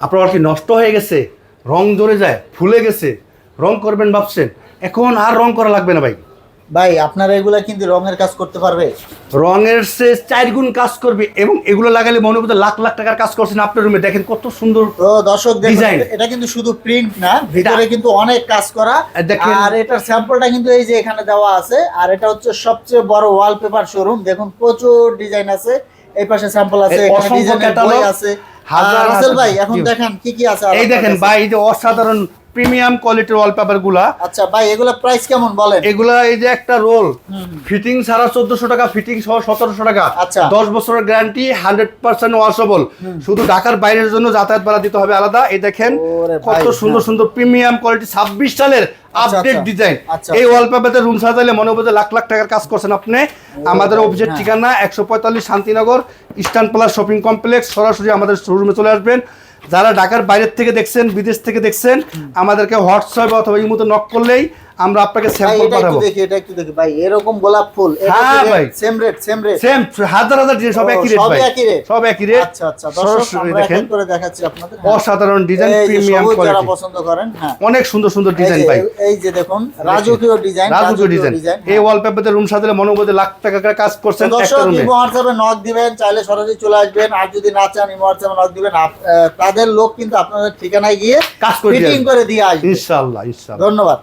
আপনার কি নষ্ট হয়ে গেছে, রং ধরে যায়, ফুলে গেছে, রং করবেন ভাবছেন, এখন আর রং করা লাগবে না ভাই। ভাই আপনারা এগুলা কিন্তু রঙের কাজ করতে পারবে? রঙের সে 4 গুণ কাজ করবে এবং এগুলো লাগালে মনে হবে লাখ লাখ টাকার কাজ করছেন আপনার রুমে। দেখেন কত সুন্দর। তো দর্শক দেখুন, ডিজাইন। এটা কিন্তু শুধু প্রিন্ট না, ভিতরে কিন্তু অনেক কাজ করা। দেখেন। আর এটার স্যাম্পলটা কিন্তু এই যে এখানে দেওয়া আছে। আর এটা হচ্ছে সবচেয়ে বড় ওয়ালপেপার শোরুম। দেখুন প্রচুর ডিজাইন আছে, এই পাশে স্যাম্পল আছে, এখানে অসংখ্য ডিজাইনের বই ক্যাটালগ আছে। হাজার রাসেল ভাই হাজার। এখন দেখেন কি কি আছে। এই দেখেন ভাই, এই যে অসাধারণ প্রিমিয়াম কোয়ালিটির ওয়ালপেপার গুলা। আচ্ছা ভাই, এগুলা প্রাইস কেমন বলেন? এগুলা এই যে একটা রোল ফিটিং ছাড়া 1400 টাকা, ফিটিং সহ 1700 টাকা। আচ্ছা। 10 বছরের গ্যারান্টি, 100% ওয়াশেবল। শুধু ঢাকার বাইরের জন্য যাতায়াত ভাড়া দিতে হবে আলাদা। এই দেখেন ওরে ভাই, কত সুন্দর সুন্দর প্রিমিয়াম কোয়ালিটি 26 সালের আপডেট আচ্ছা। ডিজাইন। আচ্ছা। এই ওয়ালপেপারে রুম সাজাইলে মনে হবে যে লাখ লাখ টাকার কাজ করছেন আপনি। আমাদের অফিসের ঠিকানা 145 Shantinagar eastern plus shopping complex. সরাসরি আমাদের শোরুমে চলে আসবেন। যারা ঢাকার বাইরের থেকে দেখছেন, বিদেশ থেকে দেখছেন, আমাদেরকে হোয়াটসঅ্যাপ অথবা ইমোতে নক করলেই আমরা আপনাকে স্যাম্পল পাঠাবো। এটা একটু দেখি ভাই, এরকম গোলাপ ফুল হ্যাঁ ভাই, সেম রেট সেম হাজার হাজার ডিজাইন, সব একই রেট সব ভাই, একই রেট। সব একই রেট। আচ্ছা আচ্ছা, দর্শক সরাসরি আমরা দেখেন এক এক করে দেখাচ্ছি আপনাদের। অসাধারণ ডিজাইন, এই যে প্রিমিয়াম সবুজ যারা কোয়ালিটি, পছন্দ করেন, হ্যাঁ অনেক সুন্দর সুন্দর ডিজাইন ভাই। এই যে দেখুন রাজকীয় ডিজাইন, রাজকীয় ডিজাইন। এই ওয়ালপেপারে রুম সাজালে মনে হবে যে লাখ টাকা করে কাজ করছেন একটা দর্শক রুমে। ইমো হোয়াটসঅ্যাপে নক দিবেন, চাইলে সরাসরি চলে আসবেন। আর যদি না চান ইমো হোয়াটসঅ্যাপে নক দিবেন, তাদের লোক কিন্তু আপনাদের ঠিকানায় গিয়ে কাজ করে ফিটিং করে দিয়ে আসবে। ইনশাআল্লাহ ইনশাআল্লাহ। ধন্যবাদ।